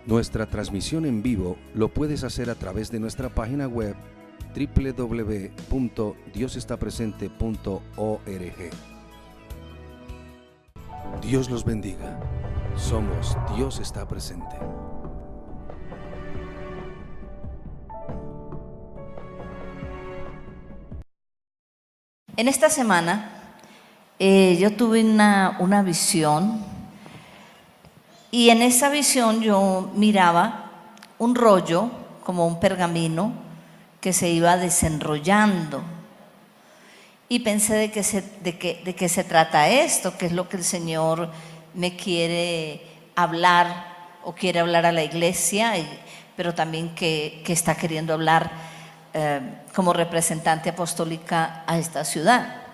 Nuestra transmisión en vivo lo puedes hacer a través de nuestra página web www.diosestapresente.org. Dios los bendiga. Somos Dios está presente. En esta semana yo tuve una visión, y en esa visión yo miraba un rollo, como un pergamino, que se iba desenrollando. Y pensé de qué se trata esto, qué es lo que el Señor me quiere hablar o quiere hablar a la iglesia, pero también que está queriendo hablar como representante apostólica a esta ciudad.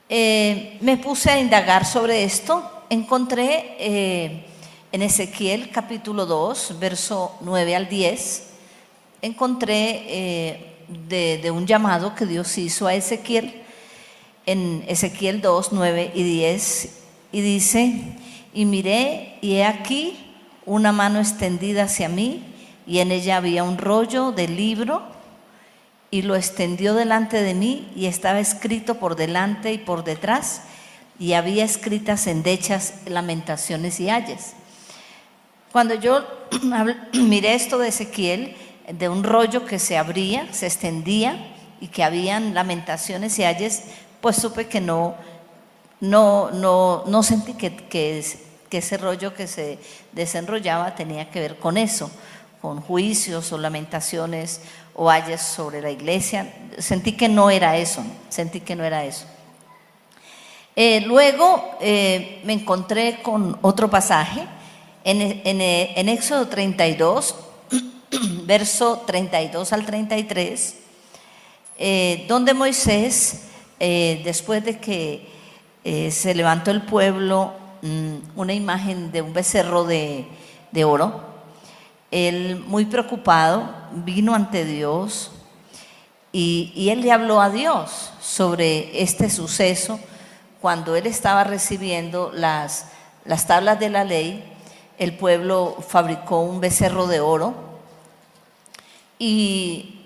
Me puse a indagar sobre esto. Encontré en Ezequiel capítulo 2, verso 9 al 10, encontré de un llamado que Dios hizo a Ezequiel, en Ezequiel 2, 9 y 10, y dice: y miré, y he aquí una mano extendida hacia mí, y en ella había un rollo de libro, y lo extendió delante de mí, y estaba escrito por delante y por detrás, y había escritas endechas, lamentaciones y ayes. Cuando yo miré esto de Ezequiel, de un rollo que se abría, se extendía, y que habían lamentaciones y ayes, pues supe que no sentí que ese rollo que se desenrollaba tenía que ver con eso, con juicios o lamentaciones o ayes sobre la iglesia. Sentí que no era eso. Luego me encontré con otro pasaje en Éxodo 32, verso 32 al 33, donde Moisés, después de que se levantó el pueblo una imagen de un becerro de oro, él, muy preocupado, vino ante Dios y él le habló a Dios sobre este suceso. Cuando él estaba recibiendo las tablas de la ley, el pueblo fabricó un becerro de oro y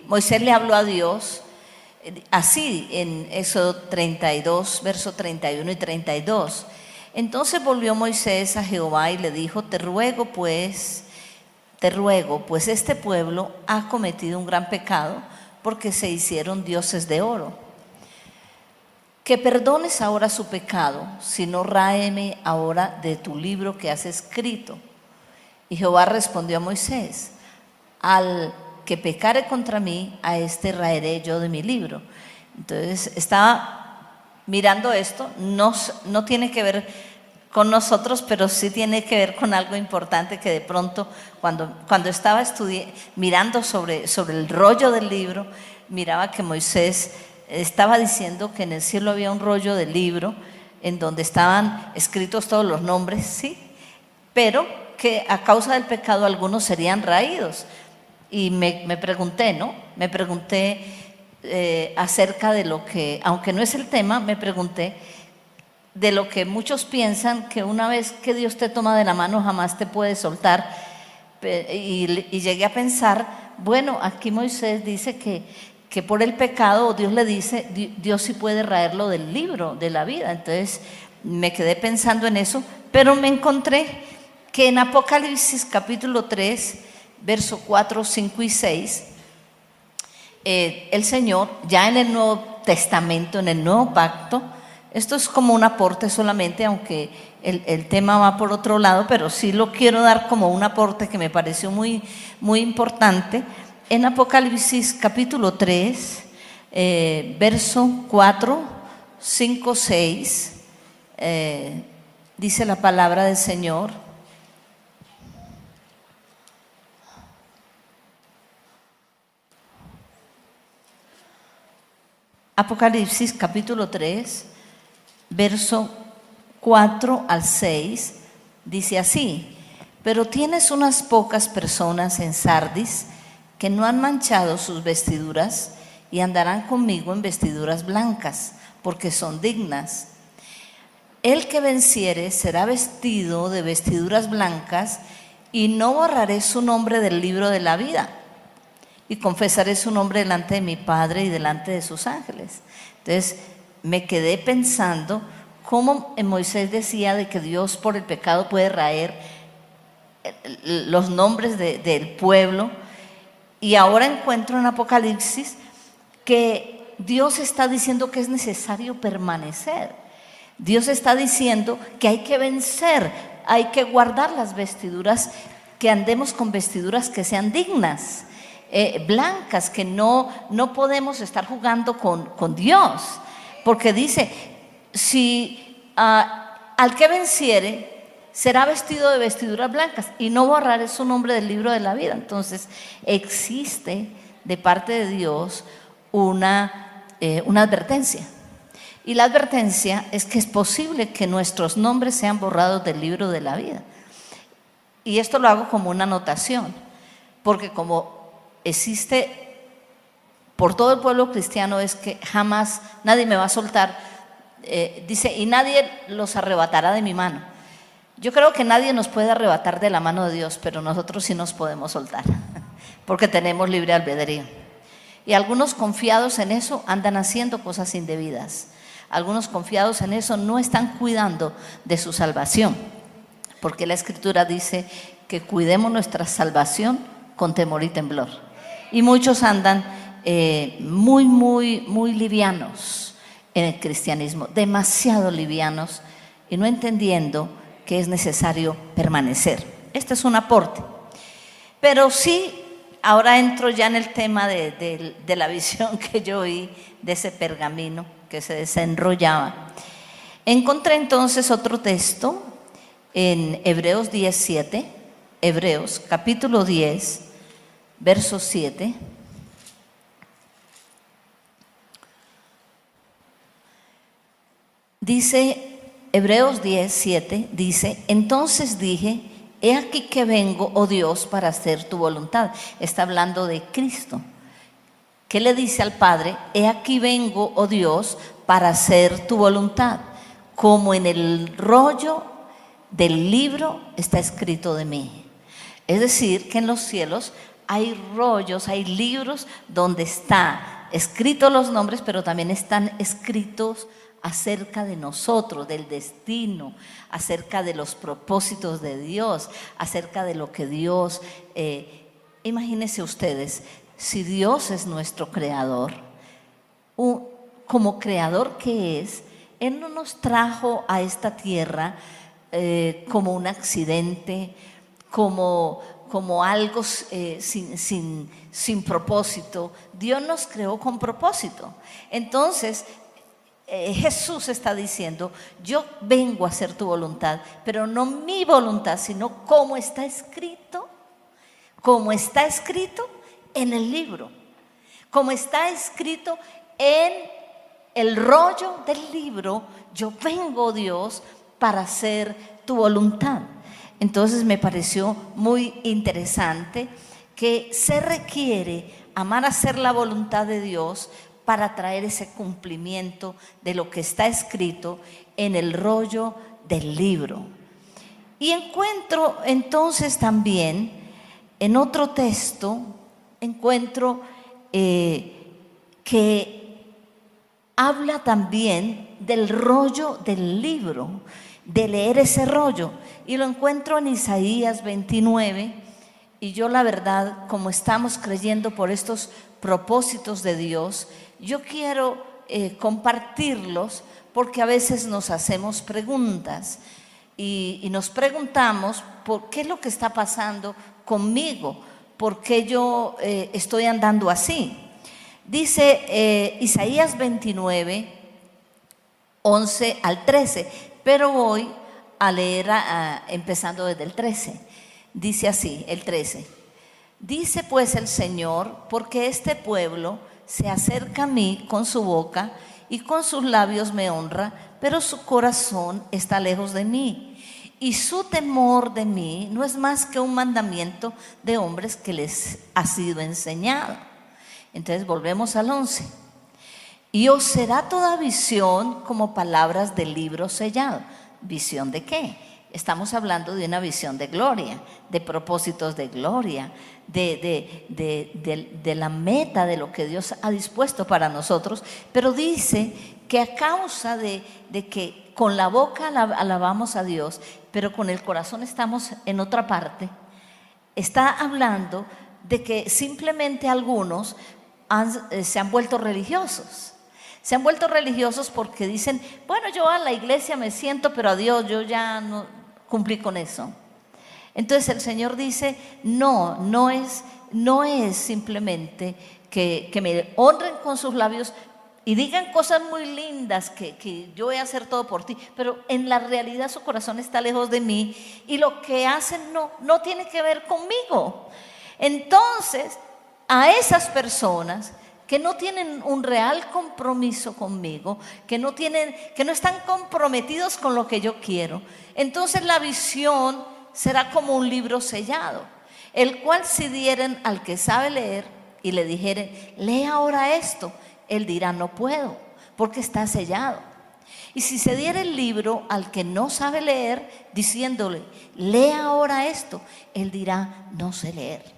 Moisés le habló a Dios así en Éxodo 32, verso 31 y 32. Entonces volvió Moisés a Jehová y le dijo: te ruego pues este pueblo ha cometido un gran pecado, porque se hicieron dioses de oro. Que perdones ahora su pecado, si no ráeme ahora de tu libro que has escrito. Y Jehová respondió a Moisés: al que pecare contra mí, a este raeré yo de mi libro. Entonces estaba mirando esto, no tiene que ver con nosotros, pero sí tiene que ver con algo importante, que de pronto cuando estaba mirando sobre el rollo del libro, miraba que Moisés estaba diciendo que en el cielo había un rollo de libro en donde estaban escritos todos los nombres, sí, pero que a causa del pecado algunos serían raídos. Y me pregunté acerca de lo que, aunque no es el tema, me pregunté de lo que muchos piensan, que una vez que Dios te toma de la mano jamás te puede soltar. Y llegué a pensar, bueno, aquí Moisés dice que por el pecado, Dios le dice, Dios sí puede raerlo del libro de la vida. Entonces me quedé pensando en eso, pero me encontré que en Apocalipsis capítulo 3, verso 4, 5 y 6, el Señor, ya en el Nuevo Testamento, en el Nuevo Pacto, esto es como un aporte solamente, aunque el tema va por otro lado, pero sí lo quiero dar como un aporte que me pareció muy, muy importante. En Apocalipsis capítulo 3, verso 4, 5, 6, dice la palabra del Señor: Apocalipsis capítulo 3, verso 4 al 6, dice así: pero tienes unas pocas personas en Sardis que no han manchado sus vestiduras y andarán conmigo en vestiduras blancas, porque son dignas. el que venciere será vestido de vestiduras blancas, y no borraré su nombre del libro de la vida, y confesaré su nombre delante de mi Padre y delante de sus ángeles. Entonces me quedé pensando cómo Moisés decía de que Dios por el pecado puede raer los nombres del pueblo, y ahora encuentro en Apocalipsis que Dios está diciendo que es necesario permanecer. Dios está diciendo que hay que vencer, hay que guardar las vestiduras, que andemos con vestiduras que sean dignas, blancas, que no podemos estar jugando con Dios, porque dice, si al que venciere será vestido de vestiduras blancas, y no borraré su nombre del libro de la vida. Entonces existe de parte de Dios una advertencia, y la advertencia es que es posible que nuestros nombres sean borrados del libro de la vida. Y esto lo hago como una anotación, porque como existe por todo el pueblo cristiano, es que jamás nadie me va a soltar, dice, y nadie los arrebatará de mi mano. Yo creo que nadie nos puede arrebatar de la mano de Dios, pero nosotros sí nos podemos soltar, porque tenemos libre albedrío. Y algunos confiados en eso andan haciendo cosas indebidas. Algunos confiados en eso no están cuidando de su salvación, porque la Escritura dice que cuidemos nuestra salvación con temor y temblor. Y muchos andan muy livianos en el cristianismo, demasiado livianos, y no entendiendo que es necesario permanecer. Este es un aporte. Pero sí, ahora entro ya en el tema de la visión que yo vi de ese pergamino que se desenrollaba. Encontré entonces otro texto en Hebreos 10:7, Hebreos capítulo 10, verso 7. Dice, Hebreos 10:7 dice, entonces dije, he aquí que vengo, oh Dios, para hacer tu voluntad. Está hablando de Cristo. ¿Qué le dice al Padre? He aquí vengo, oh Dios, para hacer tu voluntad, como en el rollo del libro está escrito de mí. Es decir, que en los cielos hay rollos, hay libros donde está escritos los nombres, pero también están escritos acerca de nosotros, del destino, acerca de los propósitos de Dios, acerca de lo que Dios, imagínense ustedes, si Dios es nuestro creador, como creador que es, Él no nos trajo a esta tierra como un accidente, como algo sin propósito. Dios nos creó con propósito. Entonces Jesús está diciendo, yo vengo a hacer tu voluntad, pero no mi voluntad, sino como está escrito en el libro, como está escrito en el rollo del libro. Yo vengo, Dios, para hacer tu voluntad. Entonces me pareció muy interesante que se requiere amar hacer la voluntad de Dios para traer ese cumplimiento de lo que está escrito en el rollo del libro. Y encuentro entonces también en otro texto, encuentro que habla también del rollo del libro, de leer ese rollo, y lo encuentro en Isaías 29, y yo la verdad, como estamos creyendo por estos propósitos de Dios, yo quiero compartirlos, porque a veces nos hacemos preguntas y nos preguntamos por qué es lo que está pasando conmigo, por qué yo estoy andando así. Dice Isaías 29, 11 al 13, pero voy a leer empezando desde el 13. Dice así, el 13. Dice pues el Señor, porque este pueblo se acerca a mí con su boca y con sus labios me honra, pero su corazón está lejos de mí, y su temor de mí no es más que un mandamiento de hombres que les ha sido enseñado. Entonces volvemos al 11. y os será toda visión como palabras del libro sellado. ¿Visión de qué? Estamos hablando de una visión de gloria, de propósitos de gloria, de la meta de lo que Dios ha dispuesto para nosotros. Pero dice que a causa de que con la boca alabamos a Dios, pero con el corazón estamos en otra parte, está hablando de que simplemente algunos se han vuelto religiosos. Se han vuelto religiosos porque dicen, bueno, yo a la iglesia me siento, pero a Dios yo ya no cumplí con eso. Entonces el Señor dice, no es simplemente que me honren con sus labios y digan cosas muy lindas, que yo voy a hacer todo por ti, pero en la realidad su corazón está lejos de mí y lo que hacen no tiene que ver conmigo. Entonces, a esas personas que no tienen un real compromiso conmigo, que no están comprometidos con lo que yo quiero, entonces la visión será como un libro sellado, el cual si dieren al que sabe leer y le dijeren, lee ahora esto, él dirá, no puedo, porque está sellado. Y si se diera el libro al que no sabe leer, diciéndole, lee ahora esto, él dirá, no sé leer.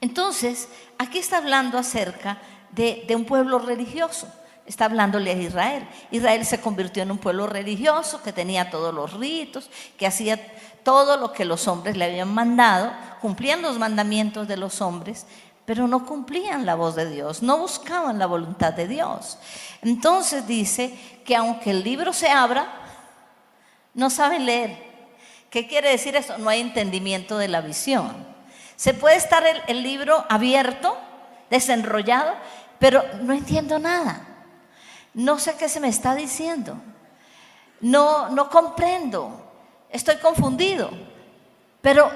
Entonces, aquí está hablando acerca de un pueblo religioso. Está hablándole a Israel. Israel se convirtió en un pueblo religioso que tenía todos los ritos, que hacía todo lo que los hombres le habían mandado, cumplían los mandamientos de los hombres, pero no cumplían la voz de Dios, no buscaban la voluntad de Dios. Entonces dice que aunque el libro se abra, no saben leer. ¿Qué quiere decir eso? No hay entendimiento de la visión. Se puede estar el libro abierto, desenrollado, pero no entiendo nada. No sé qué se me está diciendo. No comprendo. Estoy confundido. Pero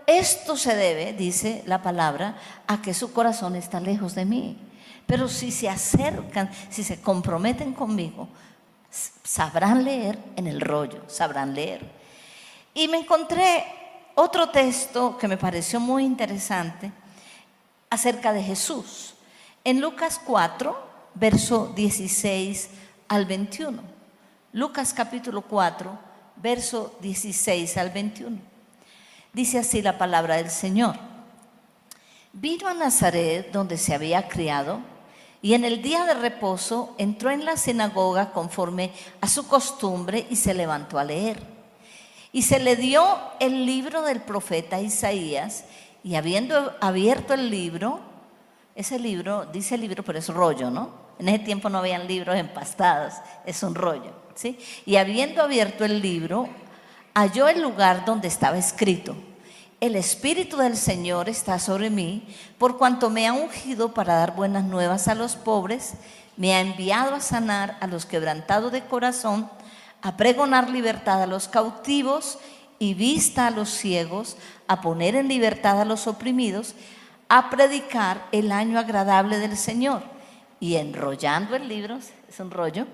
esto se debe, dice la palabra, a que su corazón está lejos de mí. Pero si se acercan, si se comprometen conmigo, sabrán leer en el rollo, sabrán leer. Y me encontré otro texto que me pareció muy interesante acerca de Jesús. En Lucas 4, verso 16 al 21. Lucas capítulo 4, verso 16 al 21. Dice así la palabra del Señor. Vino a Nazaret, donde se había criado, y en el día de reposo entró en la sinagoga conforme a su costumbre y se levantó a leer. Y se le dio el libro del profeta Isaías, y habiendo abierto el libro, ese libro, dice libro, pero es rollo, ¿no? En ese tiempo no habían libros empastados, es un rollo, ¿sí? Y habiendo abierto el libro, halló el lugar donde estaba escrito: el Espíritu del Señor está sobre mí, por cuanto me ha ungido para dar buenas nuevas a los pobres, me ha enviado a sanar a los quebrantados de corazón, a pregonar libertad a los cautivos y vista a los ciegos, a poner en libertad a los oprimidos, a predicar el año agradable del Señor. Y enrollando el libro, es un rollo,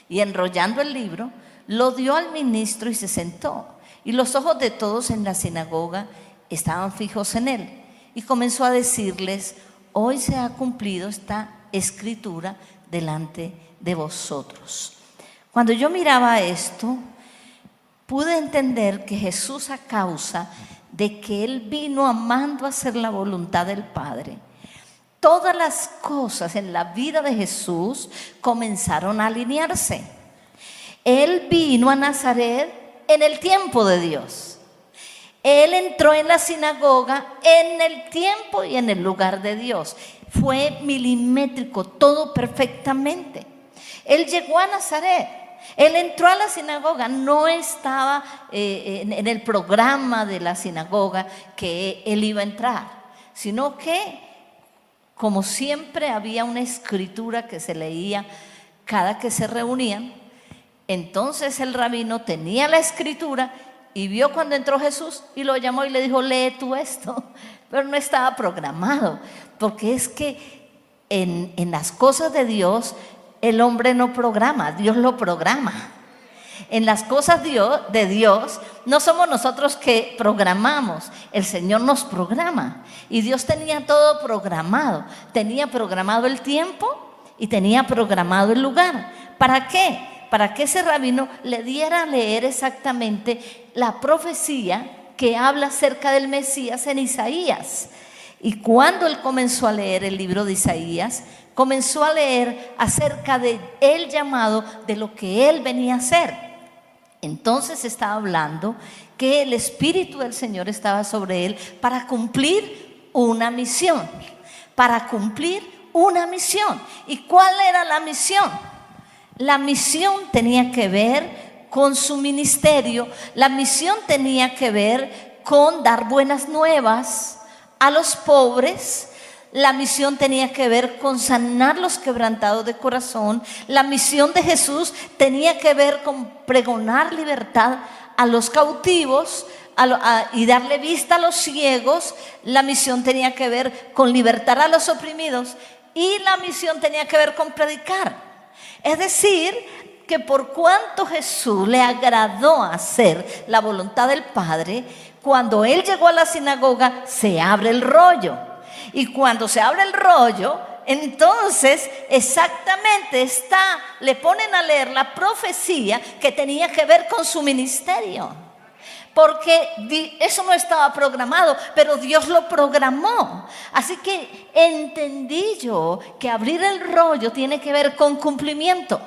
y enrollando el libro, lo dio al ministro y se sentó. Y los ojos de todos en la sinagoga estaban fijos en él. Y comenzó a decirles: hoy se ha cumplido esta escritura delante de vosotros. Cuando yo miraba esto, pude entender que Jesús, a causa de que Él vino amando a hacer la voluntad del Padre, todas las cosas en la vida de Jesús comenzaron a alinearse. Él vino a Nazaret en el tiempo de Dios. Él entró en la sinagoga en el tiempo y en el lugar de Dios. Fue milimétrico, todo perfectamente. Él llegó a Nazaret. Él entró a la sinagoga, no estaba en el programa de la sinagoga que él iba a entrar, sino que, como siempre, había una escritura que se leía cada que se reunían. Entonces el rabino tenía la escritura y vio cuando entró Jesús y lo llamó y le dijo: lee tú esto. Pero no estaba programado, porque es que en las cosas de Dios el hombre no programa, Dios lo programa. En las cosas de Dios no somos nosotros que programamos, el Señor nos programa. Y Dios tenía todo programado, tenía programado el tiempo y tenía programado el lugar. ¿Para qué? Para que ese rabino le diera a leer exactamente la profecía que habla acerca del Mesías en Isaías. Y cuando él comenzó a leer el libro de Isaías, comenzó a leer acerca de el llamado, de lo que él venía a hacer. Entonces estaba hablando que el Espíritu del Señor estaba sobre él para cumplir una misión. Para cumplir una misión. ¿Y cuál era la misión? La misión tenía que ver con su ministerio. La misión tenía que ver con dar buenas nuevas a los pobres. La misión tenía que ver con sanar los quebrantados de corazón. La misión de Jesús tenía que ver con pregonar libertad a los cautivos y darle vista a los ciegos. La misión tenía que ver con libertar a los oprimidos y la misión tenía que ver con predicar. Es decir, que por cuanto Jesús le agradó hacer la voluntad del Padre, cuando él llegó a la sinagoga se abre el rollo. Y cuando se abre el rollo, entonces exactamente le ponen a leer la profecía que tenía que ver con su ministerio. Porque eso no estaba programado, pero Dios lo programó. Así que entendí yo que abrir el rollo tiene que ver con cumplimiento.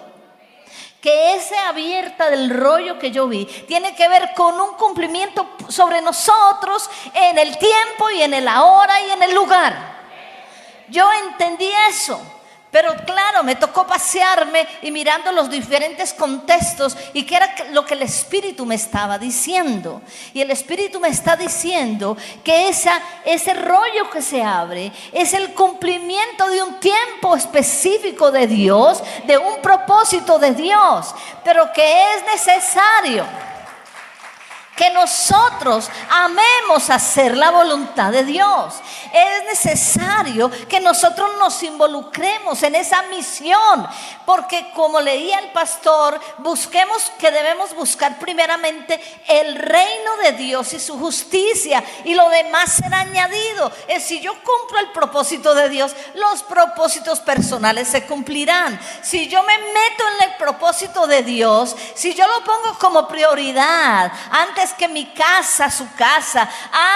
Que esa abierta del rollo que yo vi tiene que ver con un cumplimiento sobre nosotros en el tiempo y en el ahora y en el lugar. Yo entendí eso. Pero claro, me tocó pasearme y mirando los diferentes contextos y qué era lo que el Espíritu me estaba diciendo. Y el Espíritu me está diciendo que ese rollo que se abre es el cumplimiento de un tiempo específico de Dios, de un propósito de Dios, pero que es necesario que nosotros amemos hacer la voluntad de Dios. Es necesario que nosotros nos involucremos en esa misión, porque como leía el pastor, debemos buscar primeramente el reino de Dios y su justicia, y lo demás será añadido. Si yo cumplo el propósito de Dios, los propósitos personales se cumplirán. Si yo me meto en el propósito de Dios, si yo lo pongo como prioridad antes que mi casa, su casa,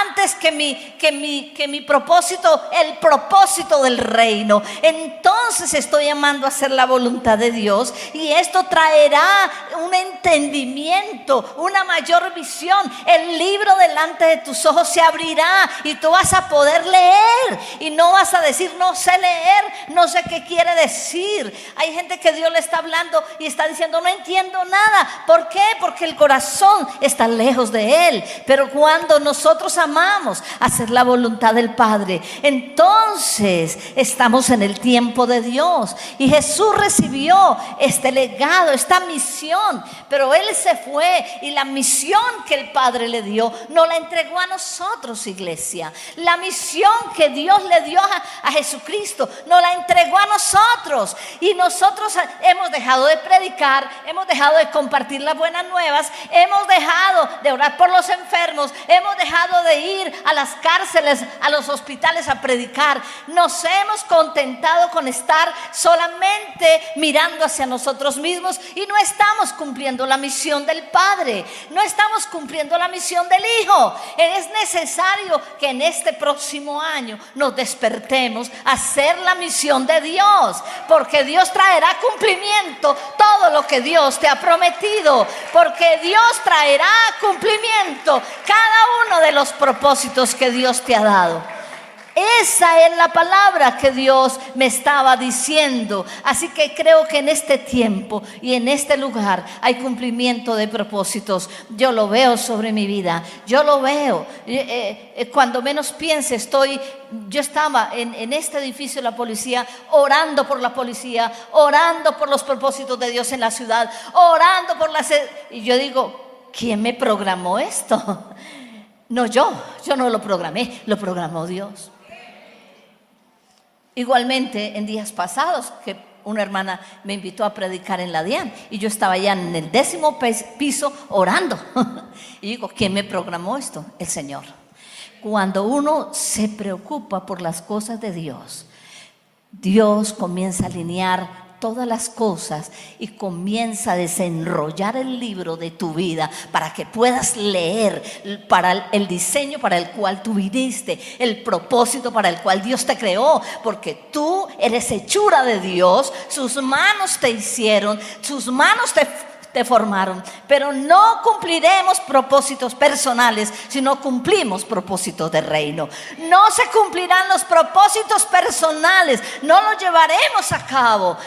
antes que mi propósito, el propósito del reino, entonces estoy llamando a hacer la voluntad de Dios, y esto traerá un entendimiento, una mayor visión. El libro delante de tus ojos se abrirá y tú vas a poder leer y no vas a decir no sé leer, no sé qué quiere decir. Hay gente que Dios le está hablando y está diciendo no entiendo nada. ¿Por qué? Porque el corazón está lejos de Él. Pero cuando nosotros amamos hacer la voluntad del Padre, entonces estamos en el tiempo de Dios. Y Jesús recibió este legado, esta misión, pero Él se fue y la misión que el Padre le dio nos la entregó a nosotros, iglesia. La misión que Dios le dio a Jesucristo nos la entregó a nosotros, y nosotros hemos dejado de predicar, hemos dejado de compartir las buenas nuevas, hemos dejado de orar por los enfermos, hemos dejado de ir a las cárceles, a los hospitales a predicar. Nos hemos contentado con estar solamente mirando hacia nosotros mismos y no estamos cumpliendo la misión del Padre, no estamos cumpliendo la misión del Hijo. Es necesario que en este próximo año nos despertemos a hacer la misión de Dios, porque Dios traerá cumplimiento todo lo que Dios te ha prometido, porque Dios traerá cumplimiento cada uno de los propósitos que Dios te ha dado. Esa es la palabra que Dios me estaba diciendo. Así que creo que en este tiempo y en este lugar hay cumplimiento de propósitos. Yo lo veo sobre mi vida, yo lo veo. Cuando menos piense, yo estaba en este edificio de la policía, orando por la policía, orando por los propósitos de Dios en la ciudad, orando por y yo digo, ¿quién me programó esto? No, yo no lo programé, lo programó Dios. Igualmente, en días pasados, que una hermana me invitó a predicar en la DIAN y yo estaba ya en el 10º piso orando. Y digo, ¿quién me programó esto? El Señor. Cuando uno se preocupa por las cosas de Dios, Dios comienza a alinear todas las cosas y comienza a desenrollar el libro de tu vida para que puedas leer para el diseño para el cual tú viniste, el propósito para el cual Dios te creó, porque tú eres hechura de Dios, sus manos te hicieron, sus manos te formaron, pero no cumpliremos propósitos personales si no cumplimos propósitos de reino. No se cumplirán los propósitos personales, no los llevaremos a cabo.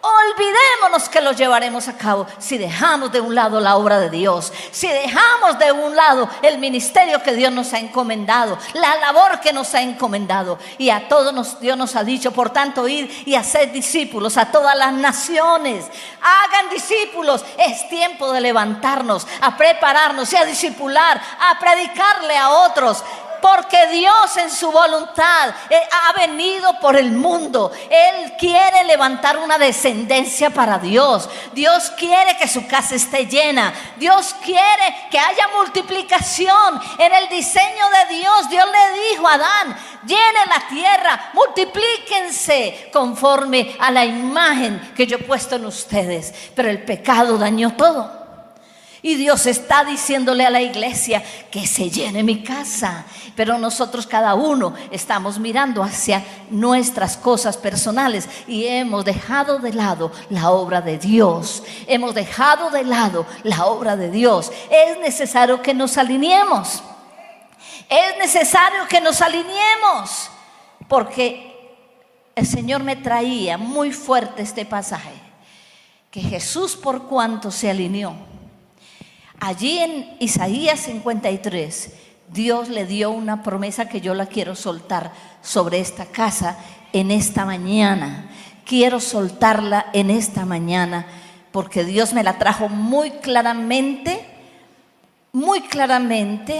Olvidémonos que lo llevaremos a cabo si dejamos de un lado la obra de Dios, si dejamos de un lado el ministerio que Dios nos ha encomendado, la labor que nos ha encomendado. Y a todos Dios nos ha dicho, por tanto, id y haced discípulos a todas las naciones. Hagan discípulos. Es tiempo de levantarnos, a prepararnos y a discipular, a predicarle a otros. Porque Dios en su voluntad ha venido por el mundo. Él quiere levantar una descendencia para Dios. Dios quiere que su casa esté llena. Dios quiere que haya multiplicación. En el diseño de Dios, Dios le dijo a Adán: llenen la tierra, multiplíquense conforme a la imagen que yo he puesto en ustedes. Pero el pecado dañó todo. Y Dios está diciéndole a la iglesia que se llene mi casa. Pero nosotros cada uno estamos mirando hacia nuestras cosas personales y hemos dejado de lado la obra de Dios. Hemos dejado de lado la obra de Dios. Es necesario que nos alineemos. Es necesario que nos alineemos. Porque el Señor me traía muy fuerte este pasaje. Que Jesús, por cuanto se alineó, allí en Isaías 53, Dios le dio una promesa que yo la quiero soltar sobre esta casa en esta mañana. Quiero soltarla en esta mañana porque Dios me la trajo muy claramente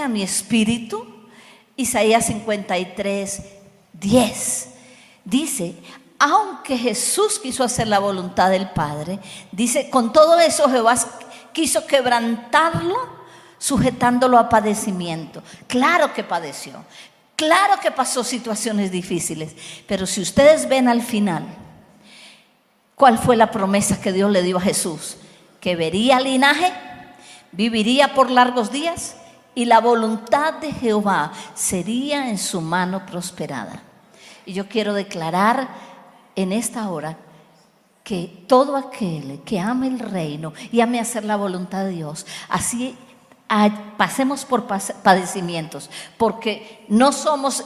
a mi espíritu. Isaías 53, 10 dice: aunque Jesús quiso hacer la voluntad del Padre, dice, con todo eso Jehová quiso quebrantarlo, sujetándolo a padecimiento. Claro que padeció, claro que pasó situaciones difíciles, pero si ustedes ven al final, ¿cuál fue la promesa que Dios le dio a Jesús? Que vería linaje, viviría por largos días y la voluntad de Jehová sería en su mano prosperada. Y yo quiero declarar en esta hora que todo aquel que ame el reino y ame hacer la voluntad de Dios, así pasemos por padecimientos, porque no somos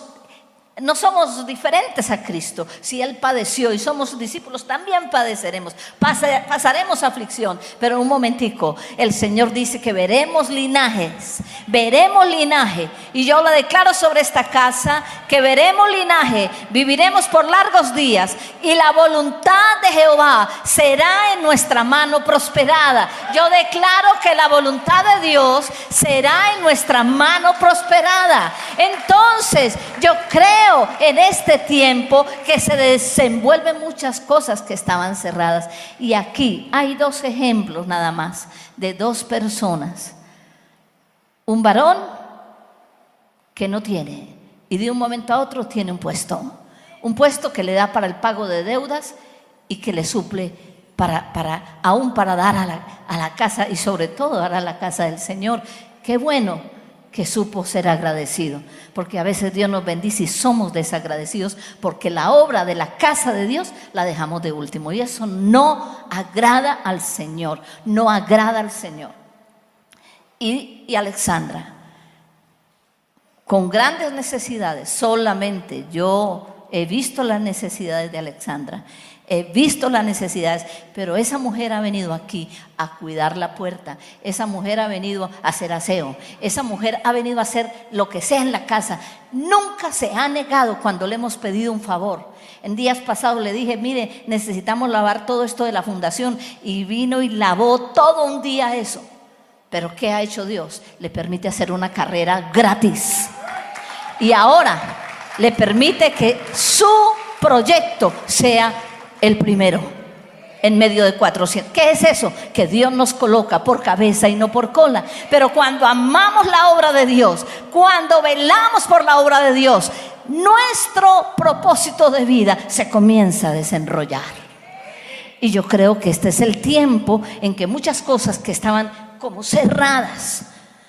diferentes a Cristo. Si Él padeció y somos discípulos, también padeceremos, pasaremos aflicción. Pero un momentico, el Señor dice que veremos linaje, y yo lo declaro sobre esta casa, que veremos linaje, viviremos por largos días y la voluntad de Jehová será en nuestra mano prosperada. Yo declaro que la voluntad de Dios será en nuestra mano prosperada. Entonces yo creo en este tiempo que se desenvuelven muchas cosas que estaban cerradas. Y aquí hay dos ejemplos nada más de dos personas. Un varón que no tiene y de un momento a otro tiene un puesto que le da para el pago de deudas y que le suple aún para dar a la casa, y sobre todo dar a la casa del Señor. Qué bueno que supo ser agradecido, porque a veces Dios nos bendice y somos desagradecidos porque la obra de la casa de Dios la dejamos de último, y eso no agrada al Señor, no agrada al Señor. Y Alexandra, con grandes necesidades, solamente yo he visto las necesidades de Alexandra, he visto las necesidades, pero esa mujer ha venido aquí a cuidar la puerta, esa mujer ha venido a hacer aseo, esa mujer ha venido a hacer lo que sea en la casa. Nunca se ha negado cuando le hemos pedido un favor. En días pasados le dije: mire, necesitamos lavar todo esto de la fundación, y vino y lavó todo un día eso. Pero ¿qué ha hecho Dios? Le permite hacer una carrera gratis, y ahora le permite que su proyecto sea el primero en medio de 400. ¿Qué es eso? Que Dios nos coloca por cabeza y no por cola. Pero cuando amamos la obra de Dios, cuando velamos por la obra de Dios, nuestro propósito de vida se comienza a desenrollar. Y yo creo que este es el tiempo en que muchas cosas que estaban como cerradas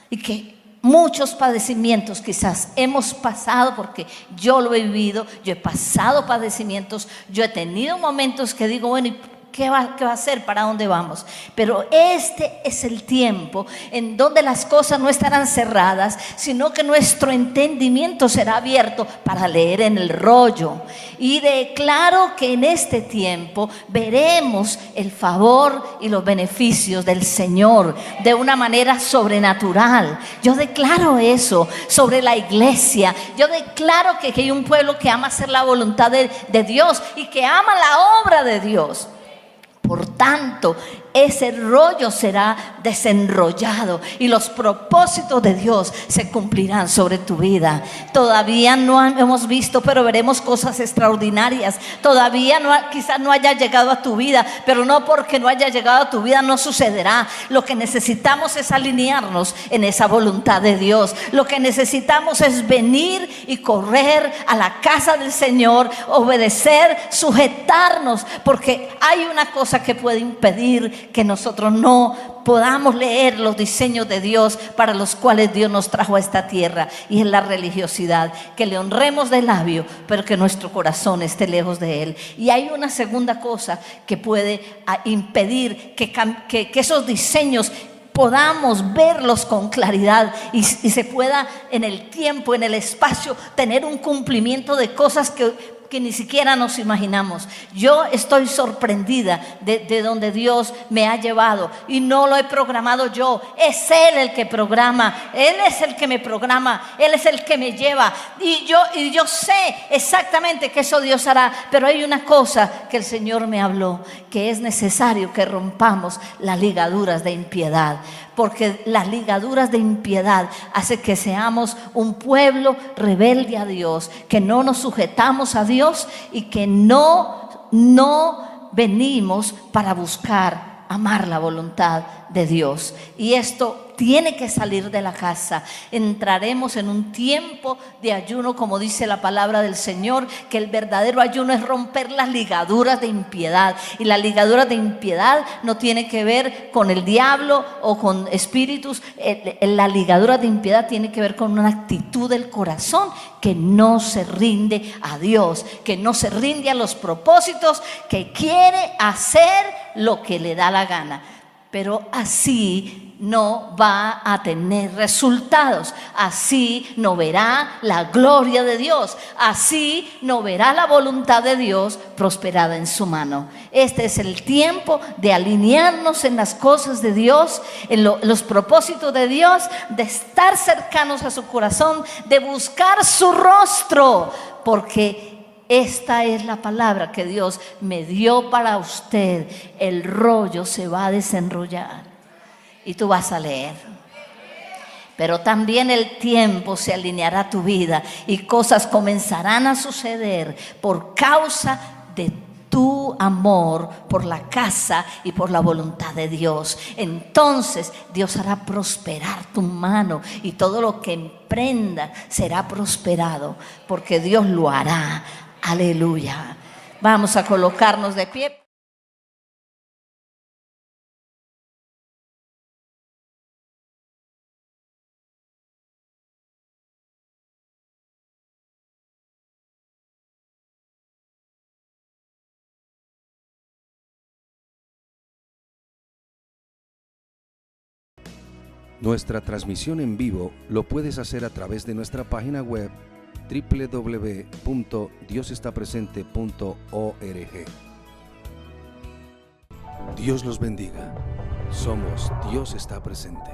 y que muchos padecimientos quizás hemos pasado, porque yo lo he vivido, yo he pasado padecimientos, yo he tenido momentos que digo, bueno, ¿y qué va a ser? ¿Para dónde vamos? Pero este es el tiempo en donde las cosas no estarán cerradas, sino que nuestro entendimiento será abierto para leer en el rollo. Y declaro que en este tiempo veremos el favor y los beneficios del Señor de una manera sobrenatural. Yo declaro eso sobre la iglesia. Yo declaro que hay un pueblo que ama hacer la voluntad de Dios y que ama la obra de Dios. Por tanto, ese rollo será desenrollado y los propósitos de Dios se cumplirán sobre tu vida. Todavía no hemos visto, pero veremos cosas extraordinarias. Todavía quizás no haya llegado a tu vida, pero no porque no haya llegado a tu vida no sucederá. Lo que necesitamos es alinearnos en esa voluntad de Dios. Lo que necesitamos es venir y correr a la casa del Señor, obedecer, sujetarnos, porque hay una cosa que puede impedir que nosotros no podamos leer los diseños de Dios para los cuales Dios nos trajo a esta tierra, y es la religiosidad, que le honremos de labio pero que nuestro corazón esté lejos de Él. Y hay una segunda cosa que puede impedir que esos diseños podamos verlos con claridad y se pueda en el tiempo, en el espacio, tener un cumplimiento de cosas que ni siquiera nos imaginamos. Yo estoy sorprendida de donde Dios me ha llevado, y no lo he programado yo, es Él el que programa, Él es el que me programa, Él es el que me lleva, y yo sé exactamente que eso Dios hará. Pero hay una cosa que el Señor me habló, que es necesario que rompamos las ligaduras de impiedad, porque las ligaduras de impiedad hacen que seamos un pueblo rebelde a Dios, que no nos sujetamos a Dios y que no venimos para buscar amar la voluntad de Dios. Y esto tiene que salir de la casa. Entraremos en un tiempo de ayuno, como dice la palabra del Señor, que el verdadero ayuno es romper las ligaduras de impiedad. Y las ligaduras de impiedad no tiene que ver con el diablo o con espíritus. La ligadura de impiedad tiene que ver con una actitud del corazón que no se rinde a Dios, que no se rinde a los propósitos, que quiere hacer lo que le da la gana. Pero así no va a tener resultados, así no verá la gloria de Dios, así no verá la voluntad de Dios prosperada en su mano. Este es el tiempo de alinearnos en las cosas de Dios, en los propósitos de Dios, de estar cercanos a su corazón, de buscar su rostro, porque esta es la palabra que Dios me dio para usted. El rollo se va a desenrollar y tú vas a leer. Pero también el tiempo se alineará a tu vida y cosas comenzarán a suceder por causa de tu amor por la casa y por la voluntad de Dios. Entonces Dios hará prosperar tu mano y todo lo que emprenda será prosperado, porque Dios lo hará. Aleluya. Vamos a colocarnos de pie. Nuestra transmisión en vivo lo puedes hacer a través de nuestra página web www.diosestapresente.org. Dios los bendiga. Somos Dios está presente.